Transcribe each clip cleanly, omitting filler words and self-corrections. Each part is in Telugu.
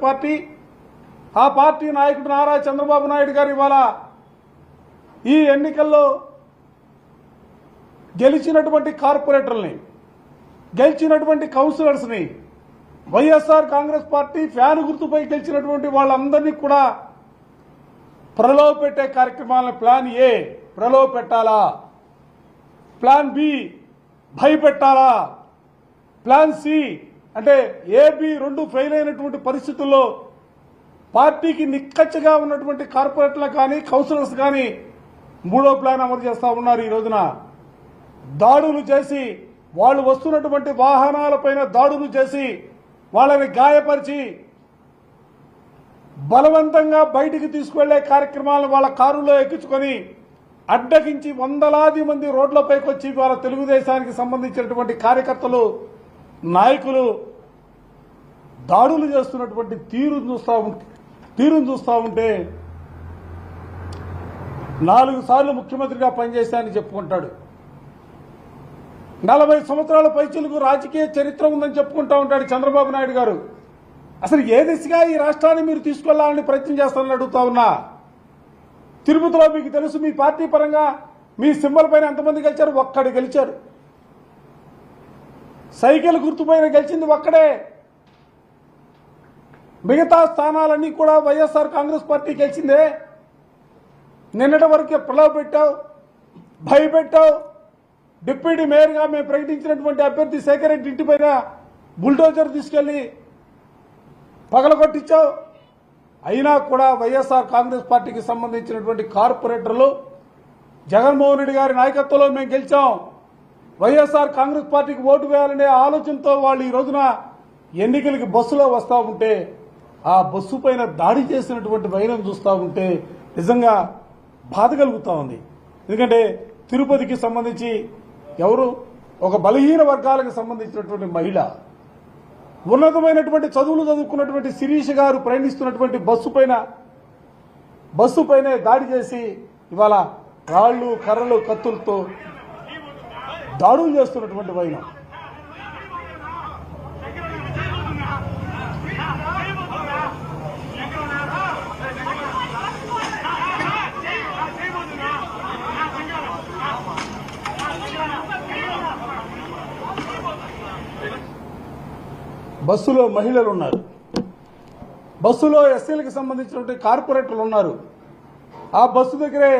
పార్టీ, ఆ పార్టీ నాయకుడు నారా చంద్రబాబు నాయుడు గారు ఇవాళ ఈ ఎన్నికల్లో గెలిచినటువంటి కార్పొరేటర్లని, గెలిచినటువంటి కౌన్సిలర్స్ని, వైఎస్ఆర్ కాంగ్రెస్ పార్టీ ఫ్యాన్ గుర్తుపై గెలిచినటువంటి వాళ్ళందరినీ కూడా ప్రలోభ పెట్టే కార్యక్రమాలను ప్లాన్ ఏ ప్రలోభ పెట్టాలా, ప్లాన్ బి భయపెట్టాలా, ప్లాన్ సి అంటే ఏబి రెండు ఫెయిల్ అయినటువంటి పరిస్థితుల్లో పార్టీకి నిక్కచ్చగా ఉన్నటువంటి కార్పొరేటర్లు కానీ కౌన్సిలర్స్ కానీ మూడో ప్లాన్ అమలు చేస్తా ఉన్నారు. ఈ రోజున దాడులు చేసి, వాళ్ళు వస్తున్నటువంటి వాహనాలపైన దాడులు చేసి వాళ్ళని గాయపరిచి బలవంతంగా బయటికి తీసుకువెళ్లే కార్యక్రమాలను వాళ్ళ కారులో ఎక్కించుకొని అడ్డగించి వందలాది మంది రోడ్లపైకి వచ్చి వాళ్ళ తెలుగుదేశానికి సంబంధించినటువంటి కార్యకర్తలు, నాయకులు దాడులు చేస్తున్నటువంటి తీరును చూస్తా ఉంటే 4 సార్లు ముఖ్యమంత్రిగా పనిచేశానని చెప్పుకుంటాడు. 40 సంవత్సరాల పైచిలకు రాజకీయ చరిత్ర ఉందని చెప్పుకుంటా ఉంటాడు చంద్రబాబు నాయుడు గారు. అసలు ఏ దిశగా ఈ రాష్ట్రాన్ని మీరు తీసుకెళ్లాలని ప్రయత్నం చేస్తారని అడుగుతా ఉన్నా. తిరుపతిలో మీకు తెలుసు, మీ పార్టీ పరంగా మీ సింబల్ పైన ఎంతమంది గెలిచారు? ఒక్కడు గెలిచారు. సైకిల్ గుర్తుపైన గెలిచింది ఒక్కడే. మిగతా స్థానాలన్నీ కూడా వైఎస్ఆర్ కాంగ్రెస్ పార్టీ గెలిచిందే. నిన్నటి వరకే ప్రలోభ పెట్టావు, భయపెట్టావు. డిప్యూటీ మేయర్గా మేము ప్రకటించినటువంటి అభ్యర్థి శేఖర్ రెడ్డి ఇంటిపైన బుల్డోజర్ తీసుకెళ్లి పగలగొట్టించావు. అయినా కూడా వైఎస్ఆర్ కాంగ్రెస్ పార్టీకి సంబంధించినటువంటి కార్పొరేటర్లు జగన్మోహన్ రెడ్డి గారి నాయకత్వంలో మేము గెలిచాం, వైఎస్ఆర్ కాంగ్రెస్ పార్టీకి ఓటు వేయాలనే ఆలోచనతో వాళ్ళు ఈ రోజున ఎన్నికలకి బస్సులో వస్తూ ఉంటే ఆ బస్సు పైన దాడి చేసినటువంటి వైనం చూస్తూ ఉంటే నిజంగా బాధ కలుగుతూ ఉంది. ఎందుకంటే తిరుపతికి సంబంధించి ఎవరు ఒక బలహీన వర్గాలకు సంబంధించినటువంటి మహిళ, ఉన్నతమైనటువంటి చదువులు చదువుకున్నటువంటి శిరీష్ గారు ప్రయాణిస్తున్నటువంటి బస్సు పైన దాడి చేసి ఇవాళ రాళ్లు, కర్రలు, కత్తులతో దాడులు చేస్తున్నటువంటి వైనం. బస్సులో మహిళలు ఉన్నారు, బస్సులో ఎస్సీలకు సంబంధించినటువంటి కార్పొరేటర్లు ఉన్నారు. ఆ బస్సు దగ్గరే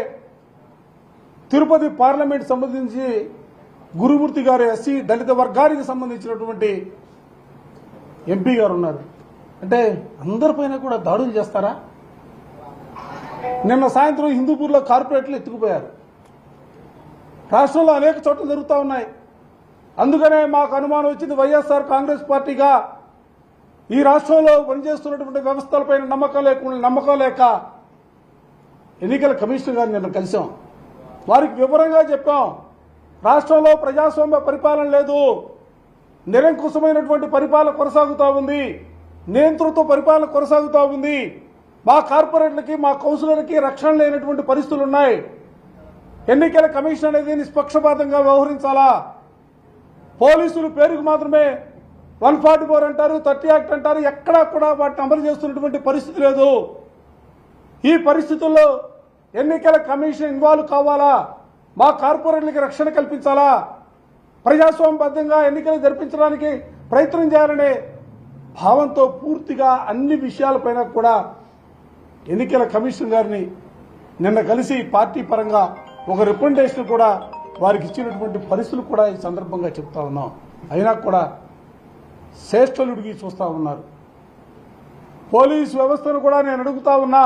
తిరుపతి పార్లమెంట్ సంబంధించి గురుమూర్తి గారు ఎస్సీ దళిత వర్గానికి సంబంధించినటువంటి ఎంపీ గారు ఉన్నారు. అంటే అందరిపైన కూడా దాడులు చేస్తారా? నిన్న సాయంత్రం హిందూపూర్లో కార్పొరేటర్లు ఎత్తుకుపోయారు. రాష్ట్రంలో అనేక చోట్ల జరుగుతూ ఉన్నాయి. అందుకనే మాకు అనుమానం వచ్చింది, వైఎస్ఆర్ కాంగ్రెస్ పార్టీగా ఈ రాష్ట్రంలో పనిచేస్తున్నటువంటి వ్యవస్థలపైన నమ్మకం లేక ఎన్నికల కమిషనర్ గారిని నిన్న కలిసాం. వారికి వివరంగా చెప్పాం, రాష్ట్రంలో ప్రజాస్వామ్య పరిపాలన లేదు, నిరంకుశమైనటువంటి పరిపాలన కొనసాగుతూ ఉంది, నియంతృత్వ పరిపాలన కొనసాగుతూ ఉంది. మా కార్పొరేట్లకి, మా కౌన్సిలర్లకి రక్షణ లేనటువంటి పరిస్థితులు ఉన్నాయి. ఎన్నికల కమిషన్ అనేది నిష్పక్షపాతంగా వ్యవహరించాలా. పోలీసులు పేరుకు మాత్రమే 144 అంటారు, 30 యాక్ట్ అంటారు, ఎక్కడా కూడా వాటిని అమలు చేస్తున్నటువంటి పరిస్థితి లేదు. ఈ పరిస్థితుల్లో ఎన్నికల కమిషన్ ఇన్వాల్వ్ కావాలా, మా కార్పొరేట్లకి రక్షణ కల్పించాలా, ప్రజాస్వామ్యబద్ధంగా ఎన్నికలు జరిపించడానికి ప్రయత్నం చేయాలనే భావంతో పూర్తిగా అన్ని విషయాలపైన కూడా ఎన్నికల కమిషన్ గారిని నిన్న కలిసి పార్టీ పరంగా ఒక రిప్రజెంటేషన్ కూడా వారికి ఇచ్చినటువంటి పరిస్థితులు కూడా ఈ సందర్భంగా చెప్తా ఉన్నాం. అయినా కూడా శ్రేష్ఠలుడికి చూస్తా ఉన్నారు. పోలీసు వ్యవస్థను కూడా నేను అడుగుతా ఉన్నా,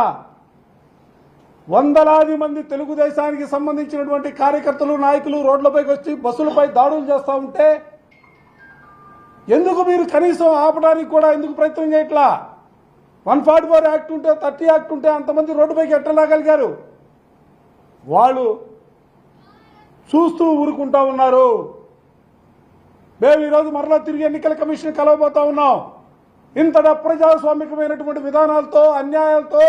వందలాది మంది తెలుగుదేశానికి సంబంధించినటువంటి కార్యకర్తలు, నాయకులు రోడ్లపైకి వచ్చి బస్సులపై దాడులు చేస్తూ ఉంటే ఎందుకు మీరు కనీసం ఆపడానికి కూడా ఎందుకు ప్రయత్నం చేయట్లా? 144 యాక్ట్ ఉంటే, 30 యాక్ట్ ఉంటే అంతమంది రోడ్డుపైకి ఎట్టలాగలిగారు? వాళ్ళు చూస్తూ ఊరుకుంటా ఉన్నారు. మేము ఈరోజు మరలా తిరిగి ఎన్నికల కమిషన్ కలవబోతా ఉన్నాం. ఇంతటి అప్రజాస్వామికమైనటువంటి విధానాలతో, అన్యాయాలతో,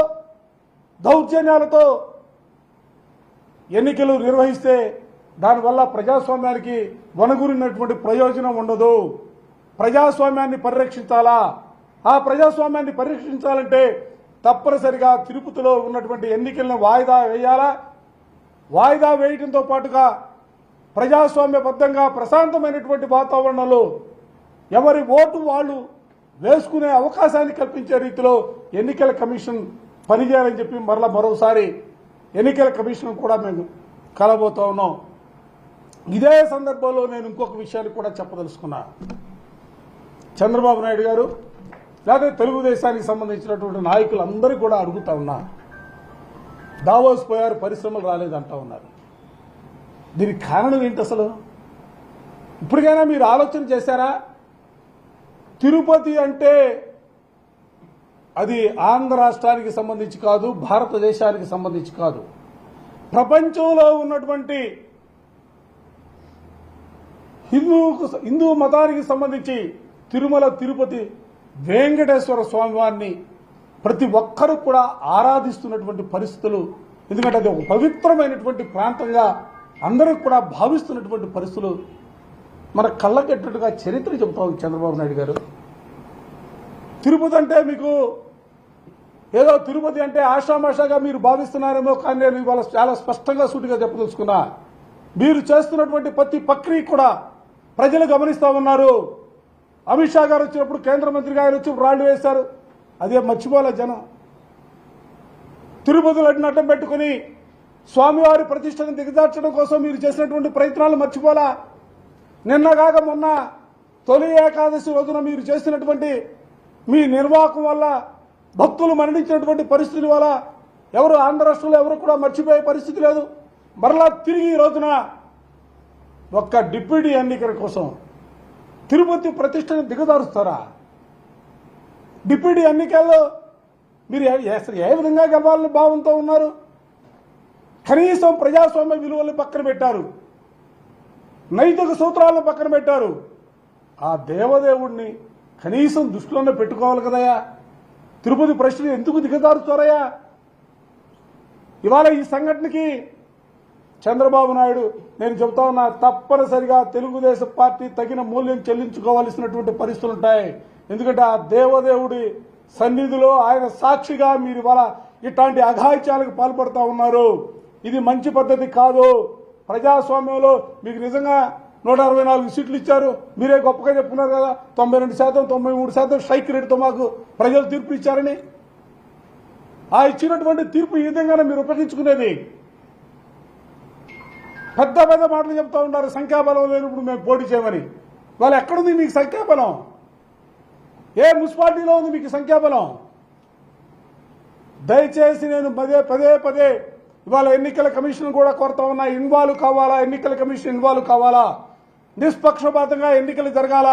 దౌర్జన్యాలతో ఎన్నికలు నిర్వహిస్తే దానివల్ల ప్రజాస్వామ్యానికి వనగూరినటువంటి ప్రయోజనం ఉండదు. ప్రజాస్వామ్యాన్ని పరిరక్షించాలా, ఆ ప్రజాస్వామ్యాన్ని పరీక్షించాలంటే తప్పనిసరిగా తిరుపతిలో ఉన్నటువంటి ఎన్నికలను వాయిదా వేయాలా. వాయిదా వేయడంతో పాటుగా ప్రజాస్వామ్యబద్ధంగా ప్రశాంతమైనటువంటి వాతావరణంలో ఎవరి ఓటు వాళ్ళు వేసుకునే అవకాశాన్ని కల్పించే రీతిలో ఎన్నికల కమిషన్ పనిచేయాలని చెప్పి మరోసారి ఎన్నికల కమిషన్ కూడా మేము కలబోతా ఉన్నాం. ఇదే సందర్భంలో నేను ఇంకొక విషయాన్ని కూడా చెప్పదలుచుకున్నా. చంద్రబాబు నాయుడు గారు లేదా తెలుగుదేశానికి సంబంధించినటువంటి నాయకులందరూ కూడా అడుగుతా ఉన్నా, దావోస్ పోయారు, పరిశ్రమలు రాలేదంటా ఉన్నారు. దీనికి కారణం ఏంటి అసలు? ఇప్పటికైనా మీరు ఆలోచన చేశారా? తిరుపతి అంటే అది ఆంధ్ర రాష్ట్రానికి సంబంధించి కాదు, భారతదేశానికి సంబంధించి కాదు, ప్రపంచంలో ఉన్నటువంటి హిందూ మతానికి సంబంధించి తిరుమల తిరుపతి వెంకటేశ్వర స్వామి వారిని ప్రతి ఒక్కరూ కూడా ఆరాధిస్తున్నటువంటి పరిస్థితులు. ఎందుకంటే అది ఒక పవిత్రమైనటువంటి ప్రాంతంగా అందరూ కూడా భావిస్తున్నటువంటి పరిస్థితులు మన కళ్ళకెట్టట్టుగా చరిత్ర చెబుతా ఉంది చంద్రబాబు నాయుడు గారు. తిరుపతి అంటే మీకు ఏదో తిరుపతి అంటే ఆషామాషాగా మీరు భావిస్తున్నారేమో, కానీ నేను ఇవాళ చాలా స్పష్టంగా సూటిగా చెప్పదలుచుకున్నా. మీరు చేస్తున్నటువంటి ప్రతి ప్రక్రియ కూడా ప్రజలు గమనిస్తా ఉన్నారు. అమిత్ షా గారు వచ్చినప్పుడు, కేంద్ర మంత్రి గారు వచ్చి రాళ్లు వేశారు, అదే మర్చిపోలే జనం. తిరుపతిలో అడ్డం పెట్టుకుని స్వామివారి ప్రతిష్టను దిగజార్చడం కోసం మీరు చేసినటువంటి ప్రయత్నాలు మర్చిపోలా. నిన్నగాక మొన్న తొలి ఏకాదశి రోజున మీరు చేసినటువంటి మీ నిర్వాహకం వల్ల భక్తులు మరణించినటువంటి పరిస్థితుల వల్ల ఎవరు ఆంధ్ర రాష్ట్రంలో ఎవరు కూడా మర్చిపోయే పరిస్థితి లేదు. మరలా తిరిగి ఈ రోజున ఒక్క డిప్యూటీ ఎన్నికల కోసం తిరుపతి ప్రతిష్టను దిగజారుస్తారా? డిప్యూటీ ఎన్నికల్లో మీరు ఏ విధంగా గెలవాలని భావంతో ఉన్నారు? కనీసం ప్రజాస్వామ్య విలువలను పక్కన పెట్టారు, నైతిక సూత్రాలను పక్కన పెట్టారు. ఆ దేవదేవుడిని కనీసం దృష్టిలోనే పెట్టుకోవాలి కదయా. తిరుపతి ప్రశ్న ఎందుకు దిగజారుస్తారయ్యా? ఇవాళ ఈ సంఘటనకి చంద్రబాబు నాయుడు నేను చెబుతా ఉన్నా, తప్పనిసరిగా తెలుగుదేశం పార్టీ తగిన మూల్యం చెల్లించుకోవాల్సినటువంటి పరిస్థితులు ఉంటాయి. ఎందుకంటే ఆ దేవదేవుడి సన్నిధిలో ఆయన సాక్షిగా మీరు ఇవాళ ఇట్లాంటి అఘాయిత్యాలకు పాల్పడుతూ ఉన్నారు. ఇది మంచి పద్ధతి కాదు. ప్రజాస్వామ్యంలో మీకు నిజంగా 164 సీట్లు ఇచ్చారు, మీరే గొప్పగా చెప్పుకున్నారు కదా. 92%, 93% స్ట్రైక్ రేటుతో మాకు ప్రజలు తీర్పు ఇచ్చారని. ఆ ఇచ్చినటువంటి తీర్పు ఈ విధంగానే మీరు ఉపయోగించుకునేది. పెద్ద పెద్ద మాటలు చెప్తా ఉన్నారు, సంఖ్యాబలం లేనప్పుడు మేము పోటీ చేయమని. వాళ్ళు ఎక్కడుంది మీకు సంఖ్యాబలం? ఏ మున్సిపాలిటీలో ఉంది మీకు సంఖ్యాబలం? దయచేసి నేను పదే ఇవాళ ఎన్నికల కమిషన్ కూడా కోరుతా ఉన్నా, ఇన్వాల్వ్ కావాలా, ఎన్నికల కమిషన్ ఇన్వాల్వ్ కావాలా, నిష్పక్షపాతంగా ఎన్నికలు జరగాల.